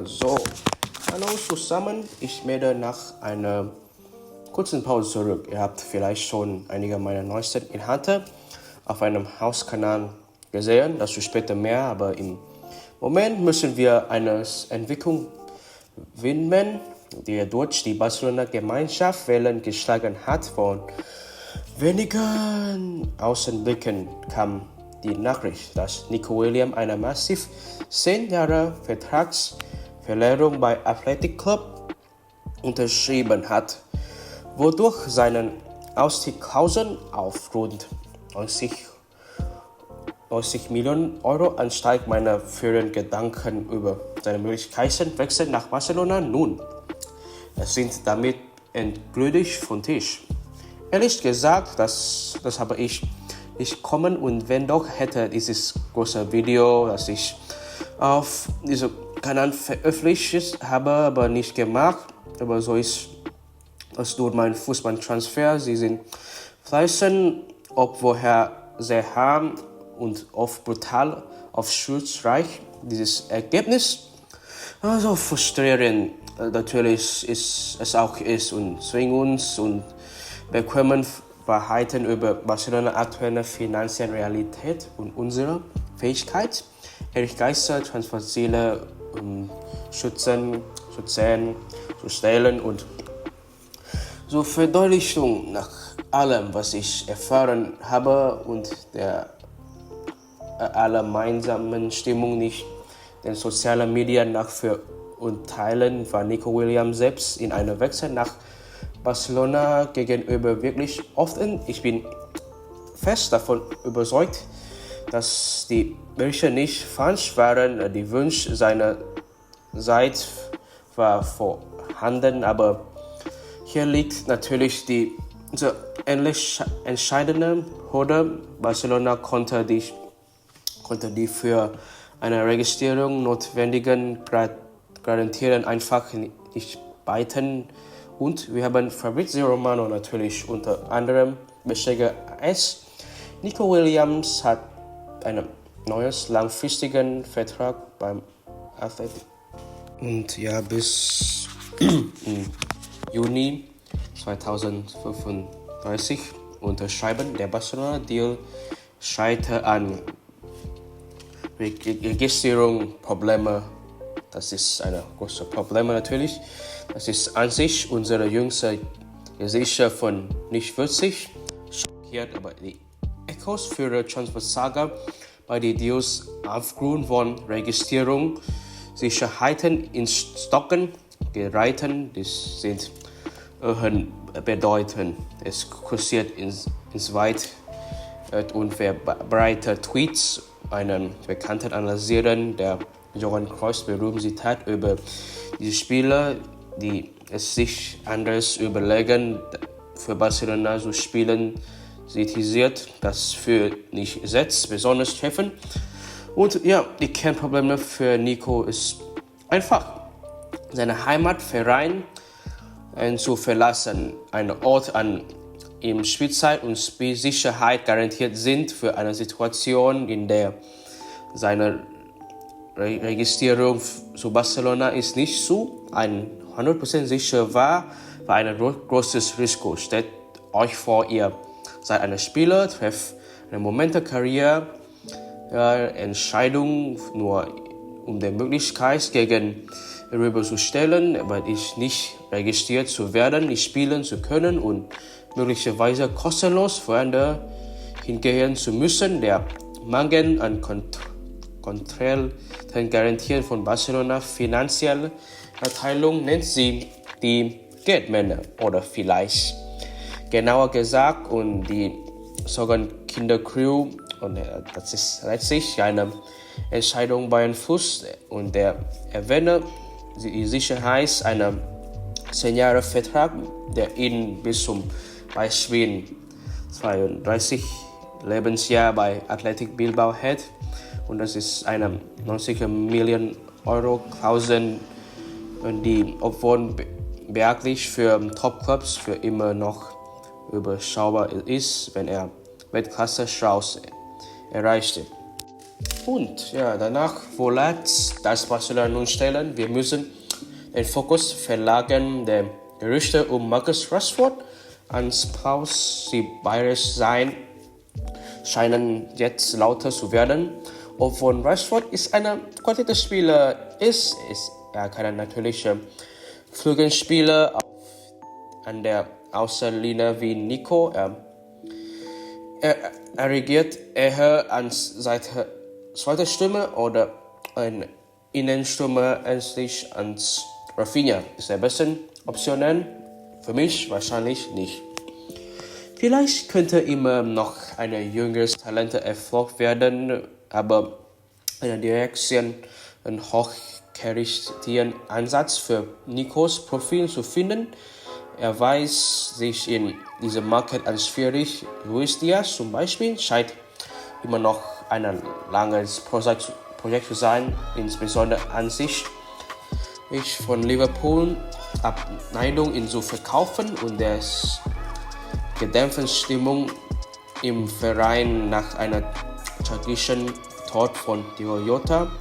So, hallo zusammen. Ich melde nach einer kurzen Pause zurück. Ihr habt vielleicht schon einige meiner neuesten Inhalte auf einem Hauskanal gesehen, dazu später mehr, aber im Moment müssen wir eine Entwicklung widmen, die durch die Barcelona-Gemeinschaft Wellen geschlagen hat. Von wenigen Außenblicken kam die Nachricht, dass Nico Williams eine massiv 10 Jahre Vertragsverlängerung bei Athletic Club unterschrieben hat, wodurch seinen Ausstiegsklauseln auf rund 90 Millionen Euro ansteigt. Meine führenden Gedanken über seine Möglichkeiten wechseln nach Barcelona nun. Es sind damit endgültig vom Tisch. Ehrlich gesagt, das habe ich nicht kommen, und wenn doch, hätte dieses große Video, das ich auf diesem Kanal veröffentlicht habe, aber nicht gemacht. Aber so ist das durch meinen Fußballtransfer. Sie sind fleißig, obwohl sehr hart und oft brutal aufschlussreich. Dieses Ergebnis, also frustrierend natürlich ist es auch ist, und zwingt uns und bekommen Wahrheiten über Barcelona aktuelle finanzielle Realität und unsere Fähigkeit, Ehrlichkeit, Transferziele schützen, zu stellen und zur Verdeutlichung nach allem, was ich erfahren habe und der allgemeinsamen Stimmung nicht den sozialen Medien nach verurteilen, war Nico Williams selbst in einer Wechsel nach Barcelona gegenüber wirklich offen. Ich bin fest davon überzeugt, dass die Berichte nicht falsch waren. Die Wünsche seiner Seite war vorhanden, aber hier liegt natürlich die entscheidende Hürde. Barcelona konnte die für eine Registrierung notwendigen Garantien einfach nicht bieten. Und wir haben Fabrizio Romano natürlich unter anderem bestätigt. Nico Williams hat einen neuen langfristigen Vertrag beim Athletic. Und ja, bis Juni 2035 unterschreiben. Der Barcelona-Deal scheitert an Registrierungsprobleme. Das ist ein großes Problem natürlich. Das ist an sich unsere jüngste Geschichte von nicht würzig. Schockiert, aber die Echos für die Transfer-Saga bei den Deals aufgrund von Registrierung, Sicherheiten in Stocken geraten. Das sind bedeutend. Es kursiert insoweit und verbreitet Tweets. Einen bekannten Analysieren der Johann Cruyff berühmte Zitat über diese Spieler, die es sich anders überlegen, für Barcelona zu spielen, kritisiert, das für nicht setzt, besonders treffen. Und ja, die Kernprobleme für Nico ist einfach, seine Heimatverein zu verlassen, ein Ort, an ihm Spielzeit und Spielsicherheit garantiert sind, für eine Situation, in der seine Registrierung zu Barcelona ist nicht so 100% sicher war ein großes Risiko. Stellt euch vor, ihr seid ein Spieler, trefft eine Momente-Karriere, Entscheidung nur um die Möglichkeit gegenüber zu stellen, aber nicht registriert zu werden, nicht spielen zu können und möglicherweise kostenlos woanders hingehen zu müssen. Der Mangel an Kontrollen Garantien von Barcelona finanzielle Erteilung nennt sie die Geldmänner oder vielleicht genauer gesagt und die sogenannte Kindercrew, und das ist letztlich eine Entscheidung beeinflusst, und der erwähne die Sicherheit einer 10 Jahre Vertrag, der ihn bis zum Beispiel 32 Lebensjahr bei Athletic Bilbao hält, und das ist eine 90 Millionen Euro Klausel, die obwohl beachtlich für Topclubs für immer noch überschaubar ist, wenn er Weltklasse-Strauß erreichte. Und ja, danach wollte das Barcelona nun stellen. Wir müssen den Fokus verlagern. Die Gerüchte um Marcus Rashford ans plausibelst sein scheinen jetzt lauter zu werden. Obwohl Rashford ist ein Qualitätsspieler ist er kein natürlicher Flügelspieler an der Außenlinie wie Nico. Er reagiert eher als zweite Stimme oder ein Innenstürmer ähnlich als Rafinha. Ist der beste Optionen? Für mich wahrscheinlich nicht. Vielleicht könnte immer noch ein jüngeres Talent Erfolg werden, aber eine Direktion einen hochkarätigen Ansatz für Nikos Profil zu finden. Er weiß sich in diesem Markt als schwierig. Luis Diaz zum Beispiel scheint immer noch ein langes Projekt zu sein, insbesondere an sich von Liverpool Abneigung ihn zu verkaufen und der gedämpften Stimmung im Verein nach einer tragischen Tod von Diogo Jota.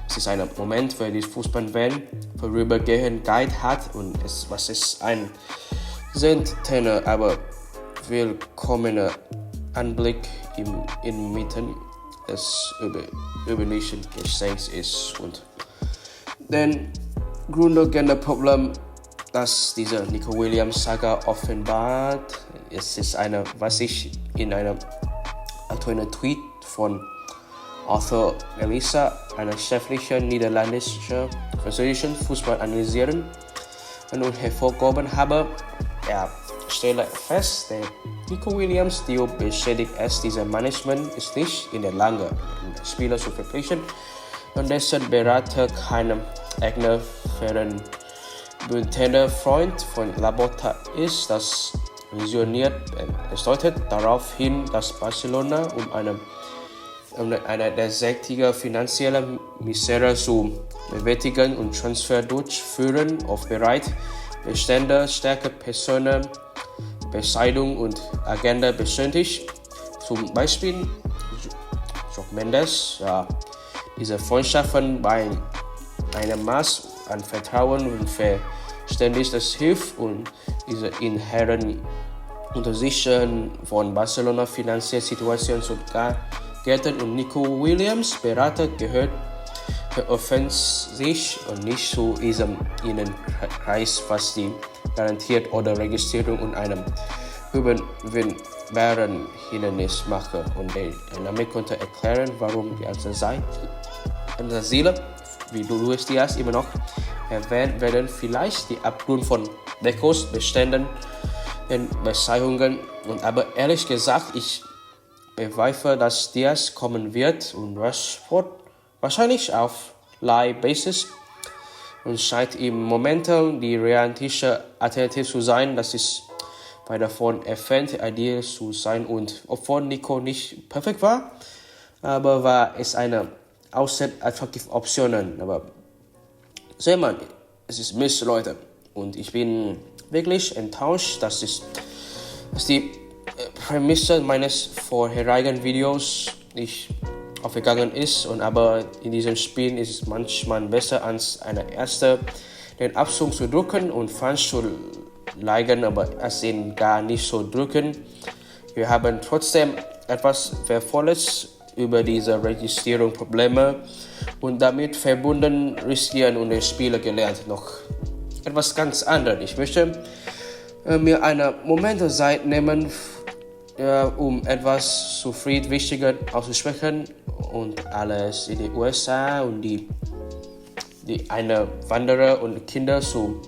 Es ist ein Moment, für die Fußballwelt vorübergehend Guide hat und was ist ein seltener, aber willkommener Anblick inmitten des üblichen Geschehens ist. Und den grundlegenden Problem, das diese Nico Williams-Saga offenbart, es ist was ich in einem aktuellen Tweet von Arthur Elisa, einer cheflichen niederländischen französischen Fußball analysieren und hervorgehoben habe. Er stelle fest, der Nico Williams Deal beschädigt es, dieser Management ist nicht in der Lage, einen Spieler zu verpflichten und dessen Berater kein eigener verbündeter Freund von Laporta ist. Das visioniert. Es deutet darauf hin, dass Barcelona eine derzeitige finanzielle Misere zu bewältigen und Transfer durchführen, oft bereit, Bestände, Stärke, Personen, Beseitigung und Agenda beschäftigt. Zum Beispiel Jorge Mendes. Ja, diese Freundschaften bei einem Maß an Vertrauen und Verständnis, das hilft und diese inhärenten Untersichten von Barcelona finanzielle Situation zu gelten und Nico Williams Berater gehört offensichtlich und nicht zu diesem Innenkreis, was die garantiert oder Registrierung und einem überwindbaren Hindernis mache. Und damit konnte erklären, warum die Ziele wie Luis Diaz immer noch erwähnt werden, vielleicht die Abgrund von Decos Beständen in Bezeichnungen. Und aber ehrlich gesagt, ich bezweifle, dass Diaz kommen wird und Rashford wahrscheinlich auf Leihbasis und scheint im Moment die realistische Alternative zu sein. Das ist weit davon entfernt, ideal zu sein und obwohl Nico nicht perfekt war, aber war es eine äußerst attraktive Option. Aber seht man, es ist Mist, Leute. Und ich bin wirklich enttäuscht, dass die Prämisse meines vorherigen Videos nicht aufgegangen ist. Und aber in diesem Spiel ist es manchmal besser, als eine erste den Abzug zu drücken und falsch zu liegen, aber es ihn gar nicht zu drücken. Wir haben trotzdem etwas Wertvolles über diese Registrierungsprobleme und damit verbunden riskieren und den Spieler gelernt. Noch etwas ganz anderes. Ich möchte mir einen Moment Zeit nehmen, um etwas zu viel Wichtiges auszusprechen und alles in den USA und die eine Wanderer und Kinder zu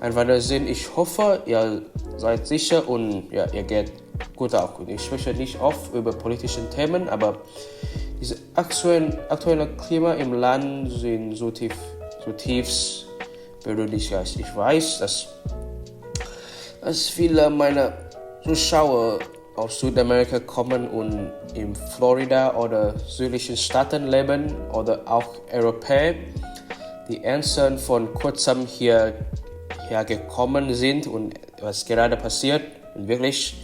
einwandern sind. Ich hoffe, ihr seid sicher und ja, ihr geht gut auch. Und ich spreche nicht oft über politische Themen, aber dieses aktuelle Klima im Land sind zutiefst berührend. Ich weiß, dass viele meiner Zuschauer aus Südamerika kommen und in Florida oder südlichen Staaten leben oder auch Europäer, die erst von kurzem hierher gekommen sind und was gerade passiert. Und wirklich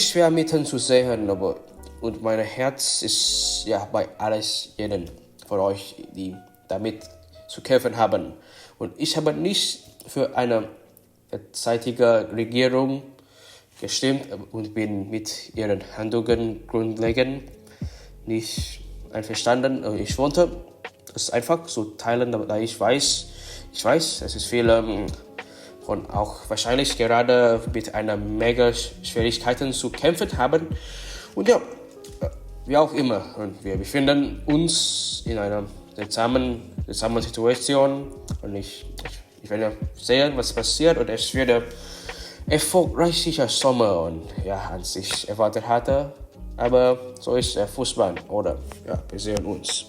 schwer mitten zu sehen, aber und mein Herz ist ja bei alles jenen von euch, die damit zu kämpfen haben. Und ich habe nicht für eine derzeitige Regierung gestimmt und bin mit ihren Handlungen grundlegend nicht einverstanden. Ich wollte es einfach so teilen, da ich weiß, es ist viele und auch wahrscheinlich gerade mit einer mega Schwierigkeiten zu kämpfen haben. Und ja, wie auch immer. Und wir befinden uns in einer seltsamen Situation. Und ich werde sehen, was passiert. Und es wird ein erfolgreicher Sommer. Und ja, als ich erwartet hatte. Aber so ist der Fußball. Oder ja, wir sehen uns.